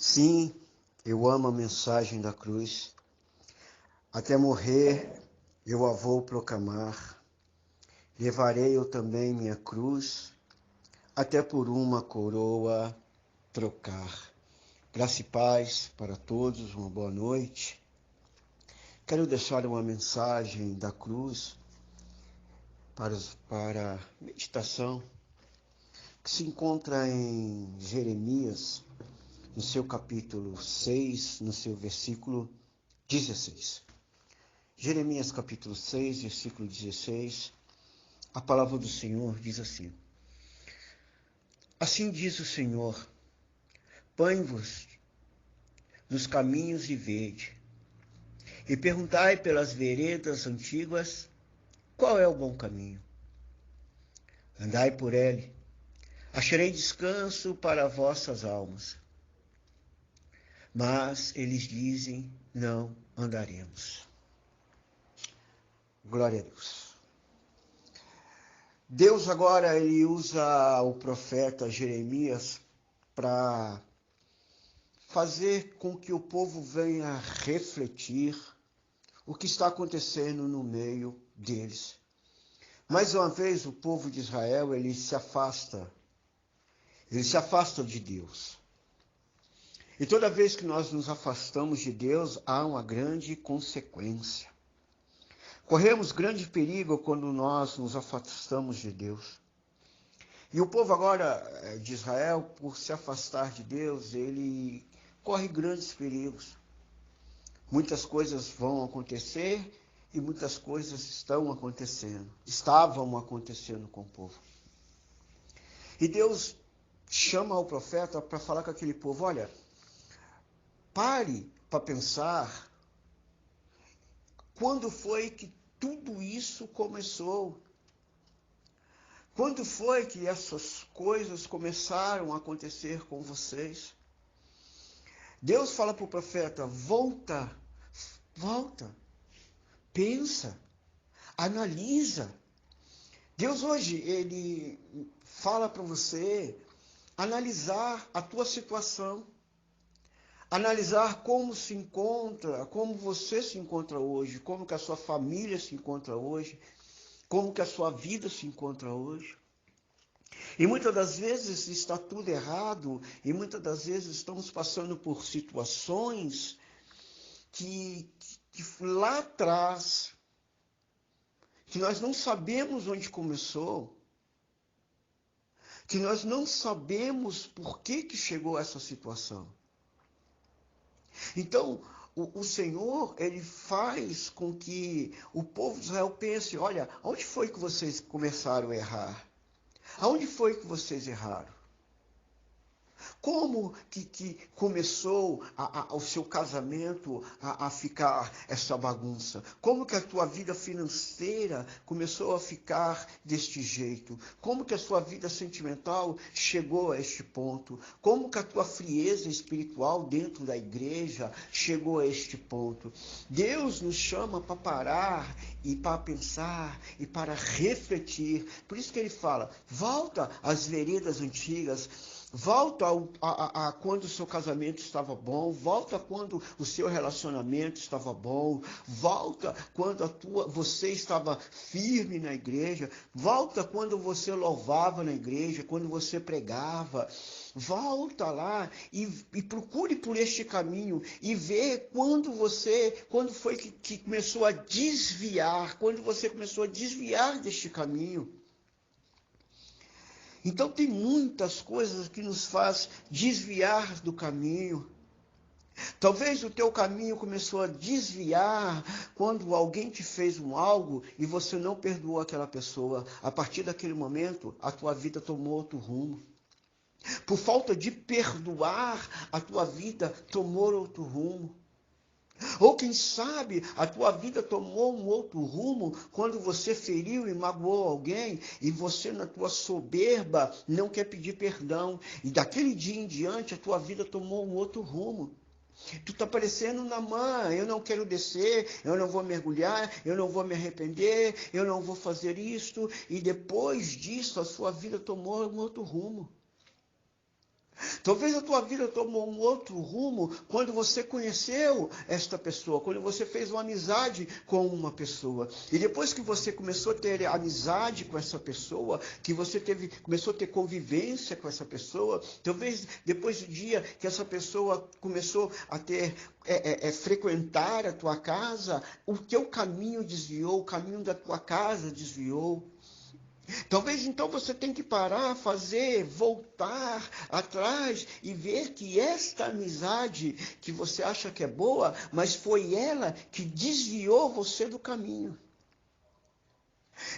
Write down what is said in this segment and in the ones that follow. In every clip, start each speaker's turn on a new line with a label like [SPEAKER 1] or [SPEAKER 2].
[SPEAKER 1] Sim, eu amo a mensagem da cruz. Até morrer eu a vou proclamar. Levarei eu também minha cruz, até por uma coroa trocar. Graça e paz para todos, uma boa noite. Quero deixar uma mensagem da cruz para meditação, que se encontra em Jeremias, no seu capítulo 6, no seu versículo 16. Jeremias capítulo 6, versículo 16, a palavra do Senhor diz assim: Assim diz o Senhor, põe-vos nos caminhos e vede, e perguntai pelas veredas antigas, qual é o bom caminho? Andai por ele, acharei descanso para vossas almas. Mas eles dizem, não andaremos. Glória a Deus. Deus agora ele usa o profeta Jeremias para fazer com que o povo venha refletir o que está acontecendo no meio deles. Mais uma vez, o povo de Israel, ele se afasta de Deus. E toda vez que nós nos afastamos de Deus, há uma grande consequência. Corremos grande perigo quando nós nos afastamos de Deus. E o povo agora de Israel, por se afastar de Deus, ele corre grandes perigos. Muitas coisas vão acontecer e muitas coisas estavam acontecendo com o povo. E Deus chama o profeta para falar com aquele povo, olha, pare para pensar quando foi que tudo isso começou. Quando foi que essas coisas começaram a acontecer com vocês? Deus fala para o profeta, volta, pensa, analisa. Deus hoje, ele fala para você analisar a tua situação, analisar como você se encontra hoje, como que a sua família se encontra hoje, como que a sua vida se encontra hoje. E muitas das vezes está tudo errado, e muitas das vezes estamos passando por situações que lá atrás, que nós não sabemos onde começou, que nós não sabemos por que chegou a essa situação. Então, o Senhor, ele faz com que o povo de Israel pense, olha, onde foi que vocês começaram a errar? Aonde foi que vocês erraram? Como que começou o seu casamento a ficar essa bagunça? Como que a tua vida financeira começou a ficar deste jeito? Como que a sua vida sentimental chegou a este ponto? Como que a tua frieza espiritual dentro da igreja chegou a este ponto? Deus nos chama para parar e para pensar e para refletir. Por isso que ele fala, volta às veredas antigas, volta a quando o seu casamento estava bom, volta quando o seu relacionamento estava bom, volta quando você estava firme na igreja, volta quando você louvava na igreja, quando você pregava. Volta lá e procure por este caminho e vê quando foi que começou a desviar, quando você começou a desviar deste caminho. Então tem muitas coisas que nos faz desviar do caminho. Talvez o teu caminho começou a desviar quando alguém te fez algo e você não perdoou aquela pessoa. A partir daquele momento, a tua vida tomou outro rumo. Por falta de perdoar, a tua vida tomou outro rumo. Ou quem sabe a tua vida tomou um outro rumo quando você feriu e magoou alguém e você na tua soberba não quer pedir perdão. E daquele dia em diante a tua vida tomou um outro rumo. Tu está parecendo Naamã, eu não quero descer, eu não vou mergulhar, eu não vou me arrepender, eu não vou fazer isto. E depois disso a sua vida tomou um outro rumo. Talvez a tua vida tomou um outro rumo quando você conheceu esta pessoa, quando você fez uma amizade com uma pessoa. E depois que você começou a ter amizade com essa pessoa, que você começou a ter convivência com essa pessoa, talvez depois do dia que essa pessoa começou a ter frequentar a tua casa, o teu caminho desviou, o caminho da tua casa desviou. Talvez então você tenha que parar, voltar atrás e ver que esta amizade que você acha que é boa, mas foi ela que desviou você do caminho.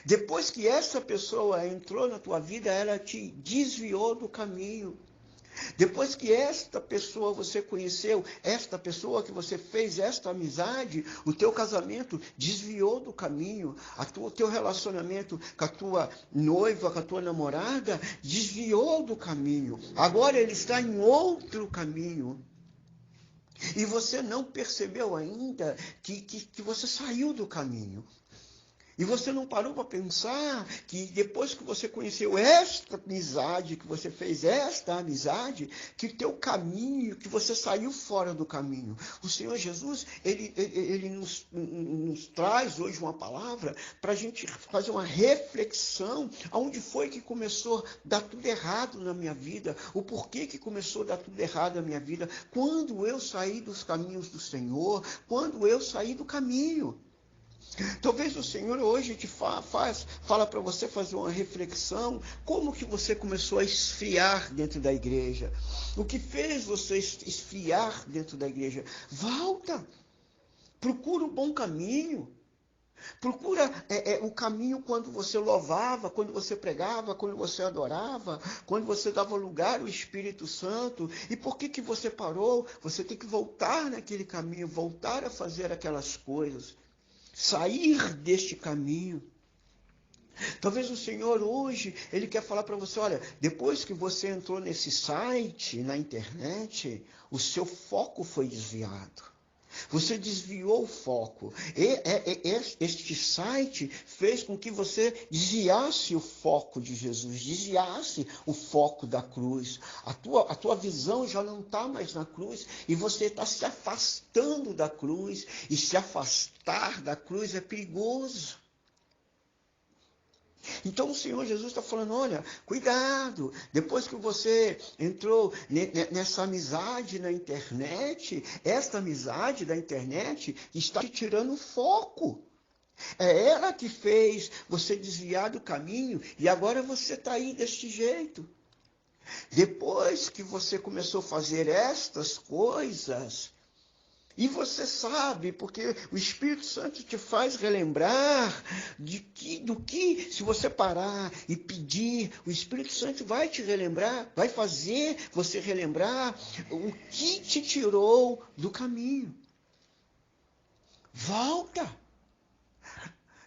[SPEAKER 1] Depois que essa pessoa entrou na tua vida, ela te desviou do caminho. Depois que esta pessoa você conheceu, esta pessoa que você fez esta amizade, o teu casamento desviou do caminho, o teu relacionamento com a tua noiva, com a tua namorada, desviou do caminho. Agora ele está em outro caminho. E você não percebeu ainda que você saiu do caminho. E você não parou para pensar que depois que você conheceu esta amizade, que você fez esta amizade, que o teu caminho, que você saiu fora do caminho. O Senhor Jesus, ele nos traz hoje uma palavra para a gente fazer uma reflexão aonde foi que começou a dar tudo errado na minha vida, o porquê que começou a dar tudo errado na minha vida, quando eu saí dos caminhos do Senhor, quando eu saí do caminho. Talvez o Senhor hoje te fala para você fazer uma reflexão, como que você começou a esfriar dentro da igreja? O que fez você esfriar dentro da igreja? Volta, procura o bom caminho. Procura o caminho quando você louvava, quando você pregava, quando você adorava, quando você dava lugar ao Espírito Santo. E por que você parou? Você tem que voltar naquele caminho, voltar a fazer aquelas coisas. Sair deste caminho. Talvez o Senhor hoje, Ele quer falar para você, olha, depois que você entrou nesse site, na internet, o seu foco foi desviado. Você desviou o foco. Este site fez com que você desviasse o foco de Jesus, desviasse o foco da cruz. A tua visão já não está mais na cruz e você está se afastando da cruz. E se afastar da cruz é perigoso. Então o Senhor Jesus está falando, olha, cuidado, depois que você entrou nessa amizade na internet, esta amizade da internet está te tirando o foco. É ela que fez você desviar do caminho e agora você está aí deste jeito. Depois que você começou a fazer estas coisas, e você sabe, porque o Espírito Santo te faz relembrar do que, se você parar e pedir, o Espírito Santo vai te relembrar, vai fazer você relembrar o que te tirou do caminho. Volta!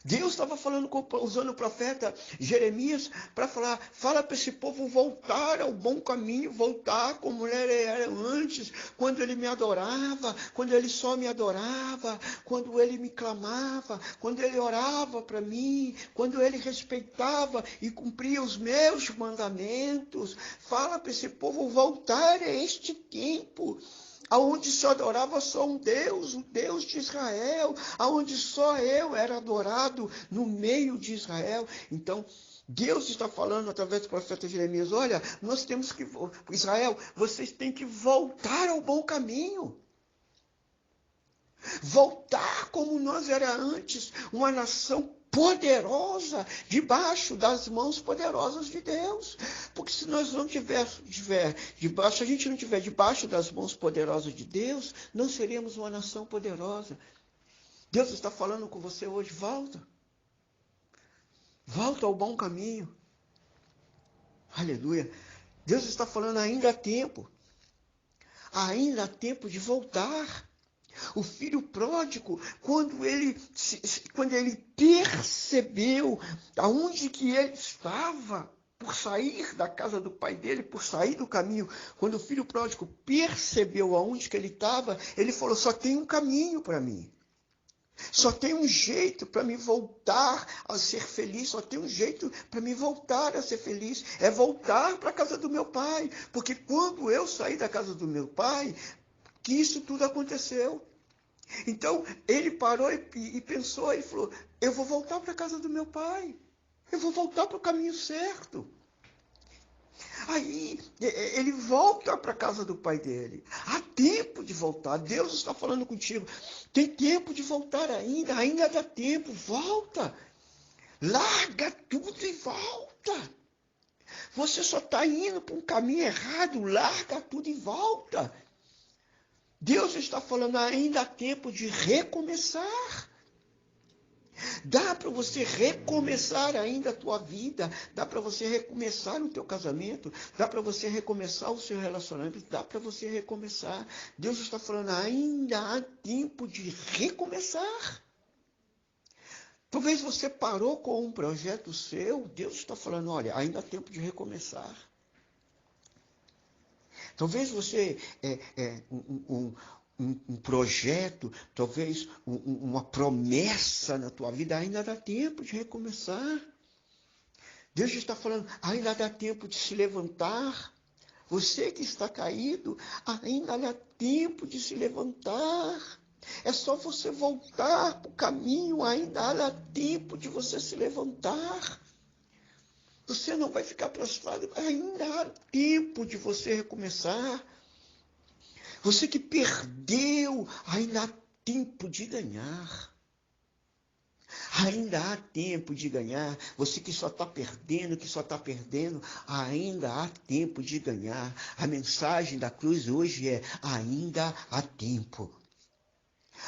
[SPEAKER 1] Deus estava falando, usando o profeta Jeremias para fala para esse povo voltar ao bom caminho, voltar como ele era antes, quando ele me adorava, quando ele só me adorava, quando ele me clamava, quando ele orava para mim, quando ele respeitava e cumpria os meus mandamentos. Fala para esse povo voltar a este tempo, aonde se adorava só um Deus, o Deus de Israel, aonde só eu era adorado no meio de Israel. Então, Deus está falando através do profeta Jeremias, olha, nós temos que, Israel, vocês têm que voltar ao bom caminho. Voltar como nós era antes, uma nação poderosa, debaixo das mãos poderosas de Deus. Porque se nós não a gente não tiver debaixo das mãos poderosas de Deus, não seremos uma nação poderosa. Deus está falando com você hoje, volta. Volta ao bom caminho. Aleluia. Deus está falando, ainda há tempo. Ainda há tempo de voltar. O filho pródigo, quando ele percebeu aonde que ele estava, por sair da casa do pai dele, por sair do caminho, quando o filho pródigo percebeu aonde que ele estava, ele falou, só tem um caminho para mim. Só tem um jeito para me voltar a ser feliz, só tem um jeito para me voltar a ser feliz, é voltar para a casa do meu pai. Porque quando eu saí da casa do meu pai, que isso tudo aconteceu. Então, ele parou e pensou, ele falou, eu vou voltar para a casa do meu pai. Eu vou voltar para o caminho certo. Aí ele volta para a casa do pai dele. Há tempo de voltar. Deus está falando contigo. Tem tempo de voltar ainda. Ainda dá tempo. Volta. Larga tudo e volta. Você só está indo para um caminho errado. Larga tudo e volta. Deus está falando, ainda há tempo de recomeçar. Dá para você recomeçar ainda a tua vida, dá para você recomeçar o teu casamento, dá para você recomeçar o seu relacionamento, dá para você recomeçar. Deus está falando, ainda há tempo de recomeçar. Talvez você parou com um projeto seu, Deus está falando, olha, ainda há tempo de recomeçar. Talvez você um projeto, talvez uma promessa na tua vida, ainda dá tempo de recomeçar. Deus está falando, ainda dá tempo de se levantar. Você que está caído, ainda dá tempo de se levantar. É só você voltar para o caminho, ainda dá tempo de você se levantar. Você não vai ficar prostrado, ainda há tempo de você recomeçar. Você que perdeu, ainda há tempo de ganhar. Ainda há tempo de ganhar. Você que só está perdendo, ainda há tempo de ganhar. A mensagem da cruz hoje é: ainda há tempo.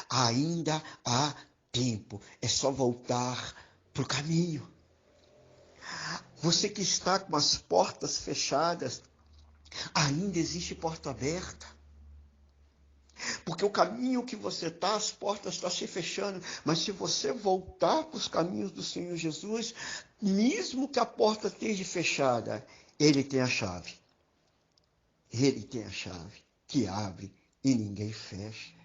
[SPEAKER 1] Ainda há tempo. É só voltar para o caminho. Você que está com as portas fechadas, ainda existe porta aberta. Porque o caminho que você está, as portas estão se fechando. Mas se você voltar para os caminhos do Senhor Jesus, mesmo que a porta esteja fechada, Ele tem a chave. Ele tem a chave que abre e ninguém fecha.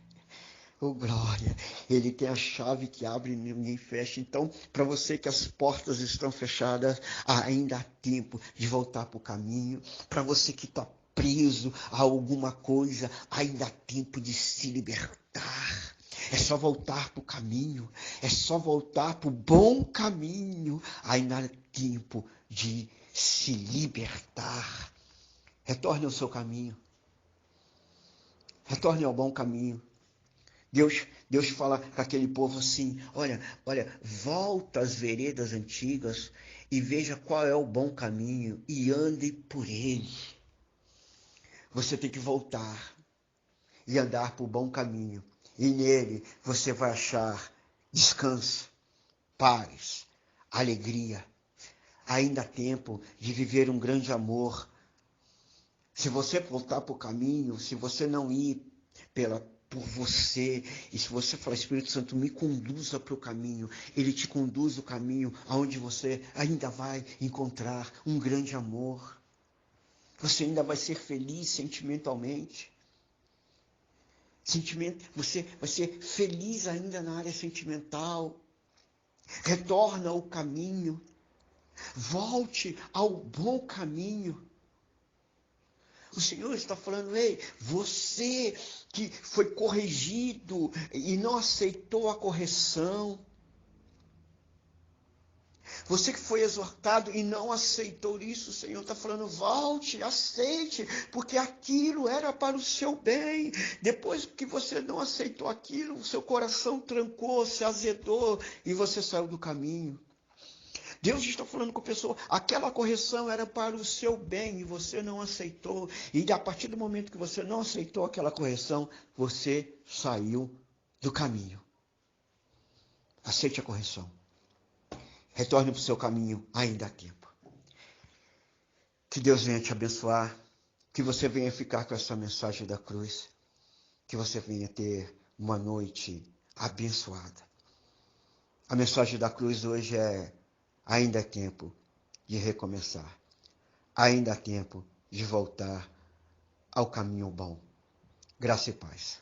[SPEAKER 1] Oh, glória! Ele tem a chave que abre e ninguém fecha. Então, para você que as portas estão fechadas, ainda há tempo de voltar para o caminho. Para você que está preso a alguma coisa, ainda há tempo de se libertar. É só voltar para o caminho. É só voltar para o bom caminho. Ainda há tempo de se libertar. Retorne ao seu caminho. Retorne ao bom caminho. Deus fala com aquele povo assim, olha, volta às veredas antigas e veja qual é o bom caminho e ande por ele. Você tem que voltar e andar por bom caminho. E nele você vai achar descanso, paz, alegria. Ainda há tempo de viver um grande amor. Se você voltar para o caminho, se você não ir por você, e se você falar, Espírito Santo, me conduza para o caminho, ele te conduz o caminho aonde você ainda vai encontrar um grande amor. Você ainda vai ser feliz sentimentalmente. Você vai ser feliz ainda na área sentimental. Retorna ao caminho. Volte ao bom caminho. O Senhor está falando, ei, você que foi corrigido e não aceitou a correção. Você que foi exortado e não aceitou isso, o Senhor está falando, volte, aceite, porque aquilo era para o seu bem. Depois que você não aceitou aquilo, o seu coração trancou, se azedou e você saiu do caminho. Deus está falando com a pessoa, aquela correção era para o seu bem e você não aceitou. E a partir do momento que você não aceitou aquela correção, você saiu do caminho. Aceite a correção. Retorne para o seu caminho, ainda há tempo. Que Deus venha te abençoar, que você venha ficar com essa mensagem da cruz, que você venha ter uma noite abençoada. A mensagem da cruz hoje é: ainda há tempo de recomeçar. Ainda há tempo de voltar ao caminho bom. Graça e paz.